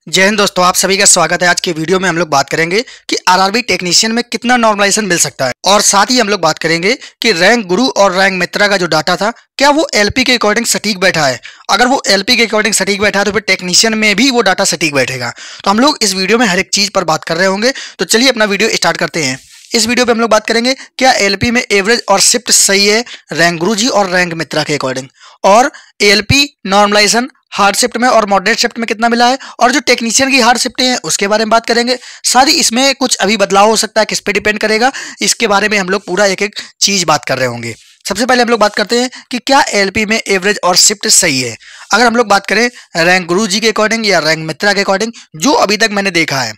जय हिंद दोस्तों, आप सभी का स्वागत है। आज के वीडियो में हम लोग बात करेंगे कि आरआरबी टेक्नीशियन में कितना नॉर्मलाइजेशन मिल सकता है, और साथ ही हम लोग बात करेंगे कि रैंक गुरु और रैंक मित्रा का जो डाटा था, क्या वो एलपी के अकॉर्डिंग सटीक बैठा है। अगर वो एलपी के अकॉर्डिंग सटीक बैठा है तो फिर टेक्नीशियन में भी वो डाटा सटीक बैठेगा। तो हम लोग इस वीडियो में हर एक चीज पर बात कर रहे होंगे। तो चलिए अपना वीडियो स्टार्ट करते हैं। इस वीडियो पे हम लोग बात करेंगे क्या एलपी में एवरेज और शिफ्ट सही है रैंक गुरुजी और रैंक मित्रा के अकॉर्डिंग, और एलपी नॉर्मलाइजेशन हार्ड शिफ्ट में और मॉडरेट शिफ्ट में कितना मिला है, और जो टेक्नीशियन की हार्ड शिफ्टें हैं उसके बारे में बात करेंगे। साथ ही इसमें कुछ अभी बदलाव हो सकता है, किस पे डिपेंड करेगा, इसके बारे में हम लोग पूरा एक एक चीज बात कर रहे होंगे। सबसे पहले हम लोग बात करते हैं कि क्या एलपी में एवरेज और शिफ्ट सही है। अगर हम लोग बात करें रैंक गुरुजी के अकॉर्डिंग या रैंक मित्रा के अकॉर्डिंग, जो अभी तक मैंने देखा है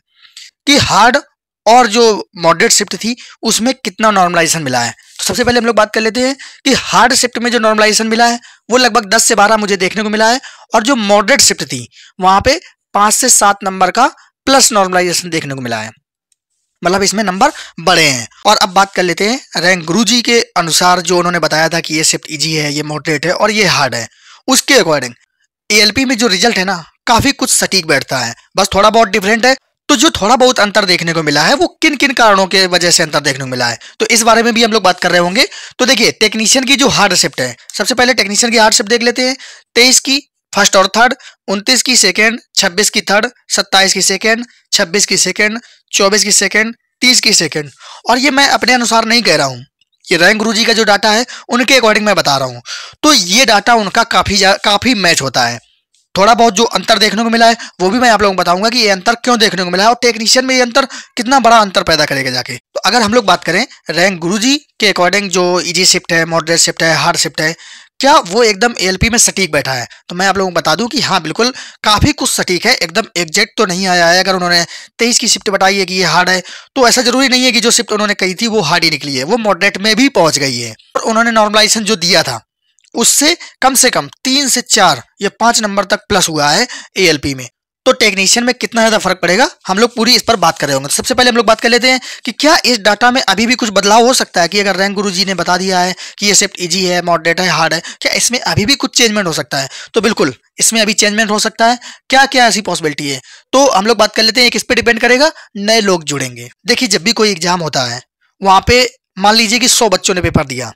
कि हार्ड और जो मॉडरेट शिफ्ट थी उसमें कितना नॉर्मलाइजेशन मिला है। तो सबसे पहले हम लोग बात कर लेते हैं कि हार्ड शिफ्ट में जो नॉर्मलाइजेशन मिला है वो लगभग 10 से 12 मुझे देखने को मिला है, और जो मॉडरेट शिफ्ट थी वहां पे 5 से 7 नंबर का प्लस नॉर्मलाइजेशन देखने को मिला है। मतलब इसमें नंबर बड़े हैं। और अब बात कर लेते हैं रैंक गुरुजी के अनुसार, जो उन्होंने बताया था कि ये शिफ्ट इजी है, ये मॉडरेट है और ये हार्ड है, उसके अकॉर्डिंग एएलपी में जो रिजल्ट है ना, काफी कुछ सटीक बैठता है। बस थोड़ा बहुत डिफरेंट है। तो जो थोड़ा बहुत अंतर देखने को मिला है वो किन किन कारणों के वजह से अंतर देखने को मिला है, तो इस बारे में भी हम लोग बात कर रहे होंगे। तो देखिए टेक्नीशियन की जो हार्ड शिफ्ट है, सबसे पहले टेक्नीशियन की हार्ड शिफ्ट देख लेते हैं। 23 की फर्स्ट और थर्ड, 29 की सेकेंड, 26 की थर्ड, 27 की सेकेंड, 26 की सेकेंड, 24 की सेकेंड, 30 की सेकेंड। और ये मैं अपने अनुसार नहीं कह रहा हूँ, ये रैंक गुरुजी का जो डाटा है उनके अकॉर्डिंग मैं बता रहा हूँ। तो ये डाटा उनका काफी मैच होता है। थोड़ा बहुत जो अंतर देखने को मिला है वो भी मैं आप लोगों को बताऊंगा कि ये अंतर क्यों देखने को मिला है, और टेक्नीशियन में ये अंतर कितना बड़ा अंतर पैदा करेगा जाके। तो अगर हम लोग बात करें रैंक गुरुजी के अकॉर्डिंग, जो इजी शिफ्ट है, मॉडरेट शिफ्ट है, हार्ड शिफ्ट है, क्या वो एकदम एलपी में सटीक बैठा है, तो मैं आप लोगों को बता दूं कि हाँ बिल्कुल काफी कुछ सटीक है। एकदम एग्जैक्ट तो नहीं आया है। अगर उन्होंने 23 की शिफ्ट बताई है कि ये हार्ड है, तो ऐसा जरूरी नहीं है कि जो शिफ्ट उन्होंने कही थी वो हार्ड ही निकली है, वो मॉडरेट में भी पहुंच गई है। और उन्होंने नॉर्मलाइजेशन जो दिया था उससे कम से कम 3 से 4 या 5 नंबर तक प्लस हुआ है एएलपी में। तो टेक्नीशियन में कितना ज्यादा फर्क पड़ेगा हम लोग पूरी इस पर बात कर रहे होंगे। तो सबसे पहले हम लोग बात कर लेते हैं कि क्या इस डाटा में अभी भी कुछ बदलाव हो सकता है, कि अगर रैंक गुरुजी ने बता दिया है कि ये शिफ्ट इजी है, मॉडरेट है, हार्ड है, क्या इसमें अभी भी कुछ चेंजमेंट हो सकता है। तो बिल्कुल इसमें अभी चेंजमेंट हो सकता है। क्या क्या ऐसी पॉसिबिलिटी है, तो हम लोग बात कर लेते हैं। किस पे डिपेंड करेगा, नए लोग जुड़ेंगे। देखिए जब भी कोई एग्जाम होता है वहां पे मान लीजिए कि 100 बच्चों ने पेपर दिया,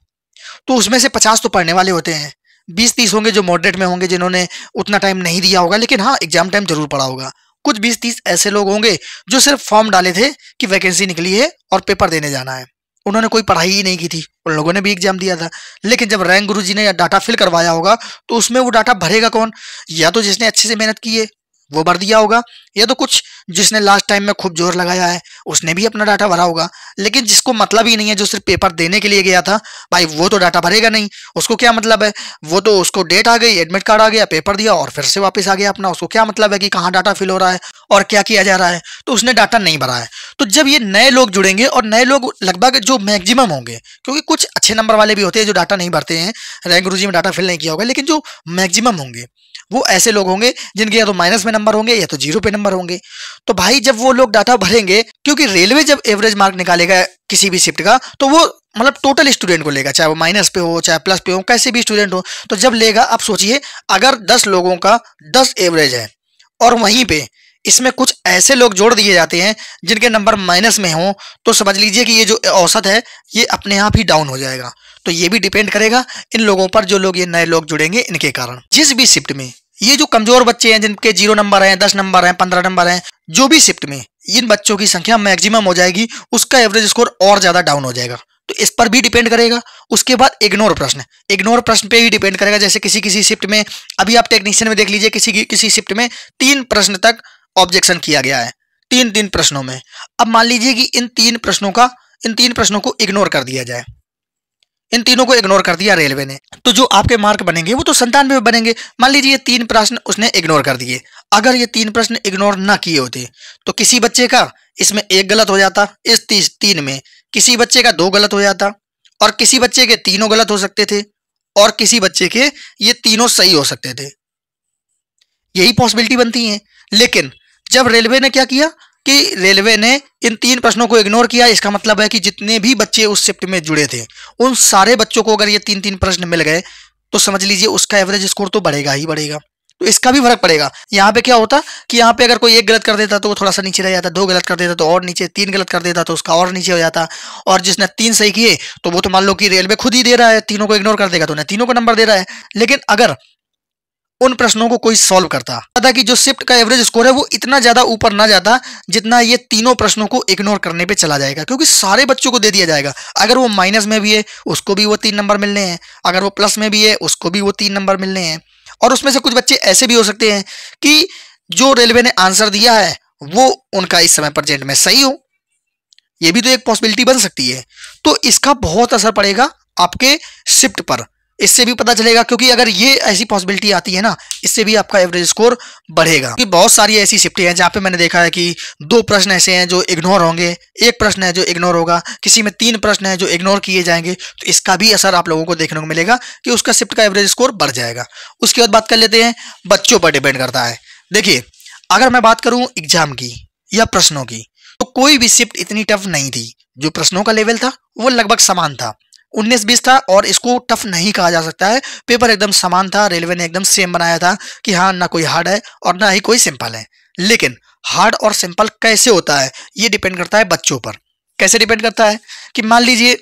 तो उसमें से 50 तो पढ़ने वाले होते हैं, 20-30 होंगे जो मॉडरेट में होंगे, जिन्होंने उतना टाइम नहीं दिया होगा लेकिन हाँ एग्जाम टाइम जरूर पढ़ा होगा। कुछ 20-30 ऐसे लोग होंगे जो सिर्फ फॉर्म डाले थे कि वैकेंसी निकली है और पेपर देने जाना है, उन्होंने कोई पढ़ाई ही नहीं की थी, उन लोगों ने भी एग्जाम दिया था। लेकिन जब रैंक गुरुजी ने डाटा फिल करवाया होगा तो उसमें वो डाटा भरेगा कौन, या तो जिसने अच्छे से मेहनत की है वो भर दिया होगा, या तो कुछ जिसने लास्ट टाइम में खूब जोर लगाया है उसने भी अपना डाटा भरा होगा। लेकिन जिसको मतलब ही नहीं है, जो सिर्फ पेपर देने के लिए गया था, भाई वो तो डाटा भरेगा नहीं। उसको क्या मतलब है, वो तो उसको डेट आ गई, एडमिट कार्ड आ गया, पेपर दिया और फिर से वापस आ गया अपना। उसको क्या मतलब है कि कहाँ डाटा फिल हो रहा है और क्या किया जा रहा है, तो उसने डाटा नहीं भरा है। तो जब ये नए लोग जुड़ेंगे, और नए लोग लगभग जो मैक्सिमम होंगे, क्योंकि कुछ अच्छे नंबर वाले भी होते हैं जो डाटा नहीं भरते हैं, रैंक गुरुजी में डाटा फिल नहीं किया होगा, लेकिन जो मैक्सिमम होंगे वो ऐसे लोग होंगे जिनके या तो माइनस में नंबर होंगे या तो जीरो पे नंबर होंगे। तो भाई जब वो लोग डाटा भरेंगे, क्योंकि रेलवे जब एवरेज मार्क निकालेगा किसी भी शिफ्ट का, तो वो मतलब टोटल स्टूडेंट को लेगा, चाहे वो माइनस पे हो चाहे प्लस पे हो, कैसे भी स्टूडेंट हो। तो जब लेगा, आप सोचिए अगर 10 लोगों का 10 एवरेज है और वहीं पे इसमें कुछ ऐसे लोग जोड़ दिए जाते हैं जिनके नंबर माइनस में हो, तो समझ लीजिए कि ये जो औसत है ये अपने आप ही डाउन हो जाएगा। तो ये भी डिपेंड करेगा इन लोगों पर, जो लोग ये नए लोग जुड़ेंगे इनके कारण। जिस भी शिफ्ट में ये जो कमजोर बच्चे हैं, जिनके 0 नंबर हैं, 10 नंबर हैं, 15 नंबर हैं, जो भी शिफ्ट में इन बच्चों की संख्या मैक्सिमम हो जाएगी, उसका एवरेज स्कोर और ज्यादा डाउन हो जाएगा। तो इस पर भी डिपेंड करेगा। उसके बाद इग्नोर प्रश्न पे ही डिपेंड करेगा। जैसे किसी किसी शिफ्ट में, अभी आप टेक्नीशियन में देख लीजिए, किसी शिफ्ट में 3 प्रश्न तक ऑब्जेक्शन किया गया है, 3 प्रश्नों में। अब मान लीजिए कि इन 3 प्रश्नों को इग्नोर कर दिया जाए, इन तीनों को इग्नोर कर दिया रेलवे ने, तो जो आपके मार्क बनेंगे वो तो 97 बनेंगे। मान लीजिए ये 3 प्रश्न उसने इग्नोर कर दिए। अगर ये 3 प्रश्न इग्नोर ना किए होते तो किसी बच्चे का इसमें 1 गलत हो जाता, इस 3 में किसी बच्चे का 2 गलत हो जाता, और किसी बच्चे के तीनों गलत हो सकते थे, और किसी बच्चे के ये तीनों सही हो सकते थे। यही पॉसिबिलिटी बनती है। लेकिन जब रेलवे ने क्या किया कि रेलवे ने इन 3 प्रश्नों को इग्नोर किया, इसका मतलब है कि जितने भी बच्चे उस शिफ्ट में जुड़े थे उन सारे बच्चों को अगर ये 3 प्रश्न मिल गए, तो समझ लीजिए उसका एवरेज स्कोर तो बढ़ेगा ही बढ़ेगा। तो इसका भी फर्क पड़ेगा। यहाँ पे क्या होता कि यहाँ पे अगर कोई एक गलत कर देता तो वो थोड़ा सा नीचे रह जाता, दो गलत कर देता तो और नीचे, तीन गलत कर देता तो उसका और नीचे हो जाता। और जिसने तीन सही किए तो वो तो मान लो कि रेलवे खुद ही दे रहा है, तीनों को इग्नोर कर देगा तो उन्हें तीनों को नंबर दे रहा है। लेकिन अगर उन प्रश्नों को कोई सॉल्व करता था कि जो शिफ्ट का एवरेज स्कोर है वो इतना ज्यादा ऊपर ना जाता जितना ये तीनों प्रश्नों को इग्नोर करने पे चला जाएगा, क्योंकि सारे बच्चों को दे दिया जाएगा। अगर वो माइनस में भी है उसको भी वो 3 नंबर मिलने हैं, अगर वो प्लस में भी है उसको भी वो 3 नंबर मिलने हैं। और उसमें से कुछ बच्चे ऐसे भी हो सकते हैं कि जो रेलवे ने आंसर दिया है वो उनका इस समय प्रेजेंट में सही हो, ये भी तो एक पॉसिबिलिटी बन सकती है। तो इसका बहुत असर पड़ेगा आपके शिफ्ट पर, इससे भी पता चलेगा। क्योंकि अगर ये ऐसी पॉसिबिलिटी आती है ना, इससे भी आपका एवरेज स्कोर बढ़ेगा। क्योंकि बहुत सारी ऐसी शिफ्टें हैं जहाँ पे मैंने देखा है कि 2 प्रश्न ऐसे हैं जो इग्नोर होंगे, 1 प्रश्न है जो इग्नोर होगा, किसी में 3 प्रश्न है जो इग्नोर किए जाएंगे। तो इसका भी असर आप लोगों को देखने को मिलेगा कि उसका शिफ्ट का एवरेज स्कोर बढ़ जाएगा। उसके बाद बात कर लेते हैं बच्चों पर डिपेंड करता है। देखिए, अगर मैं बात करूं एग्जाम की या प्रश्नों की, तो कोई भी शिफ्ट इतनी टफ नहीं थी। जो प्रश्नों का लेवल था वो लगभग समान था, 19-20 था, और इसको टफ नहीं कहा जा सकता है। पेपर एकदम समान था, रेलवे ने एकदम सेम बनाया था कि हाँ, ना कोई हार्ड है और ना ही कोई सिंपल है। लेकिन हार्ड और सिंपल कैसे होता है ये डिपेंड करता है बच्चों पर। कैसे डिपेंड करता है कि मान लीजिए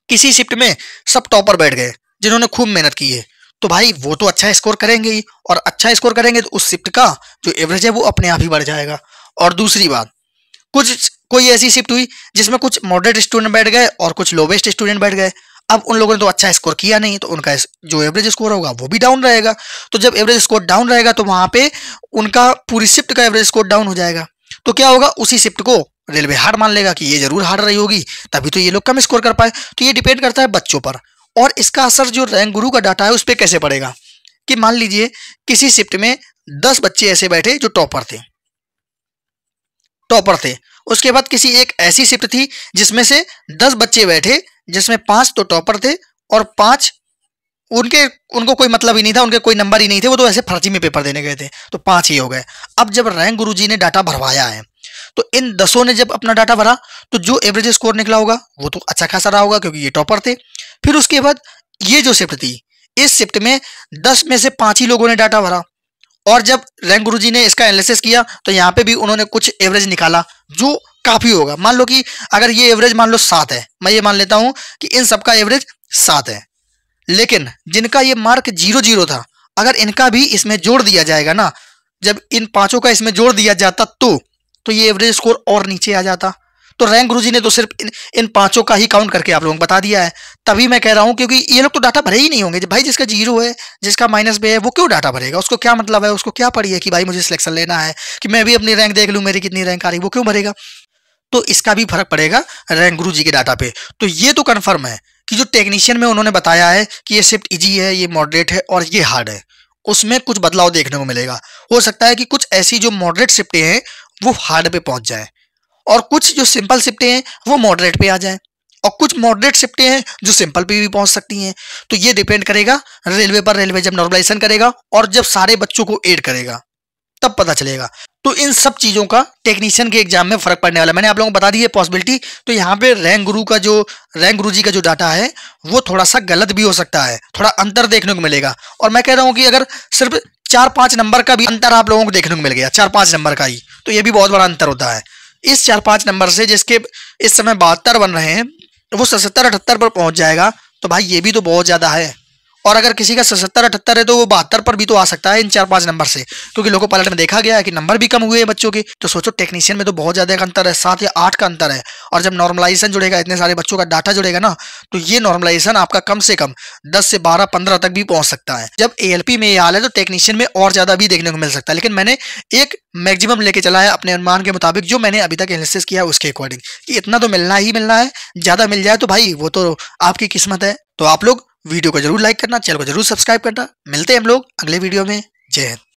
किसी शिफ्ट में सब टॉपर बैठ गए जिन्होंने खूब मेहनत की है, तो भाई वो तो अच्छा स्कोर करेंगे ही, और अच्छा स्कोर करेंगे तो उस शिफ्ट का जो एवरेज है वो अपने आप ही बढ़ जाएगा। और दूसरी बात, कोई ऐसी शिफ्ट हुई जिसमें कुछ मॉडरेट स्टूडेंट बैठ गए और कुछ लोवेस्ट स्टूडेंट बैठ गए। अब उन लोगों ने तो अच्छा स्कोर किया नहीं, तो उनका जो एवरेज स्कोर होगा वो भी डाउन रहेगा। तो जब एवरेज स्कोर डाउन रहेगा तो वहां पे उनका पूरी शिफ्ट का एवरेज स्कोर डाउन हो जाएगा। तो क्या होगा, उसी शिफ्ट को रेलवे हार्ड मान लेगा कि ये जरूर हार्ड रही होगी, तभी तो ये लोग कम स्कोर कर पाए। तो ये डिपेंड करता है बच्चों पर। और इसका असर जो रैंक गुरु का डाटा है उस पर कैसे पड़ेगा कि मान लीजिए किसी शिफ्ट में 10 बच्चे ऐसे बैठे जो टॉपर थे। उसके बाद किसी एक ऐसी शिफ्ट थी जिसमें से 10 बच्चे बैठे जिसमें 5 तो टॉपर थे और 5 उनको कोई मतलब ही नहीं था, उनके कोई नंबर ही नहीं थे, वो तो ऐसे फर्जी में पेपर देने गए थे, तो 5 ही हो गए। अब जब रैंक गुरुजी ने डाटा भरवाया है तो इन 10 ने जब अपना डाटा भरा तो जो एवरेज स्कोर निकला होगा वो तो अच्छा खासा रहा होगा क्योंकि ये टॉपर थे। फिर उसके बाद ये जो शिफ्ट थी, इस शिफ्ट में 10 में से 5 ही लोगों ने डाटा भरा, और जब रैंक गुरुजी ने इसका एनालिसिस किया तो यहाँ पे भी उन्होंने कुछ एवरेज निकाला जो काफी होगा। मान लो कि अगर ये एवरेज मान लो 7 है, मैं ये मान लेता हूं कि इन सबका एवरेज 7 है, लेकिन जिनका ये मार्क 0-0 था, अगर इनका भी इसमें जोड़ दिया जाएगा ना, जब इन पांचों का इसमें जोड़ दिया जाता तो ये एवरेज स्कोर और नीचे आ जाता। तो रैंक गुरुजी ने तो सिर्फ इन पांचों का ही काउंट करके आप लोगों को बता दिया है। तभी मैं कह रहा हूं, क्योंकि ये लोग तो डाटा भरे ही नहीं होंगे। भाई जिसका 0 है, जिसका माइनस पे है, वो क्यों डाटा भरेगा? उसको क्या मतलब है, उसको क्या पड़ी है कि भाई मुझे सिलेक्शन लेना है कि मैं भी अपनी रैंक देख लूं मेरी कितनी रैंक आ रही, वो क्यों भरेगा? तो इसका भी फर्क पड़ेगा रैंक गुरुजी के डाटा पे। तो ये तो कंफर्म है कि जो टेक्नीशियन में उन्होंने बताया है कि ये शिफ्ट इजी है, ये मॉडरेट है और ये हार्ड है, उसमें कुछ बदलाव देखने को मिलेगा। हो सकता है कि कुछ ऐसी जो मॉडरेट शिफ्टें हैं वो हार्ड पे पहुंच जाए, और कुछ जो सिंपल शिफ्टें हैं वो मॉडरेट पे आ जाए, और कुछ मॉडरेट शिफ्टें हैं जो सिंपल पे भी पहुंच सकती हैं। तो ये डिपेंड करेगा रेलवे पर। रेलवे जब नॉर्मलाइजेशन करेगा और जब सारे बच्चों को ऐड करेगा तब पता चलेगा। तो इन सब चीजों का टेक्नीशियन के एग्जाम में फर्क पड़ने वाला। मैंने आप लोगों को बता दी है पॉसिबिलिटी। तो यहाँ पे रैंक गुरुजी का जो डाटा है वो थोड़ा सा गलत भी हो सकता है, थोड़ा अंतर देखने को मिलेगा। और मैं कह रहा हूँ कि अगर सिर्फ 4-5 नंबर का भी अंतर आप लोगों को देखने को मिल गया, 4-5 नंबर का ही, तो ये भी बहुत बड़ा अंतर होता है। इस 4-5 नंबर से जिसके इस समय 72 बन रहे हैं वो 77-78 पर पहुंच जाएगा, तो भाई ये भी तो बहुत ज्यादा है। और अगर किसी का 77-78 है तो वो 72 पर भी तो आ सकता है इन 4-5 नंबर से, क्योंकि लोको पायलट में देखा गया है कि नंबर भी कम हुए हैं बच्चों के। तो सोचो टेक्नीशियन में तो बहुत ज्यादा का अंतर है, 7 या 8 का अंतर है। और जब नॉर्मलाइजेशन जुड़ेगा, इतने सारे बच्चों का डाटा जुड़ेगा ना, तो ये नॉर्मलाइजेशन आपका कम से कम 10 से 12-15 तक भी पहुंच सकता है। जब एएलपी में ये हाल है तो टेक्नीशियन में और ज्यादा भी देखने को मिल सकता है। लेकिन मैंने एक मैक्सिमम लेके चला है अपने अनुमान के मुताबिक, जो मैंने अभी तक एनालिसिस किया उसके अकॉर्डिंग, कि इतना तो मिलना ही मिलना है। ज्यादा मिल जाए तो भाई वो तो आपकी किस्मत है। तो आप लोग वीडियो को जरूर लाइक करना, चैनल को जरूर सब्सक्राइब करना। मिलते हैं हम लोग अगले वीडियो में। जय हिंद।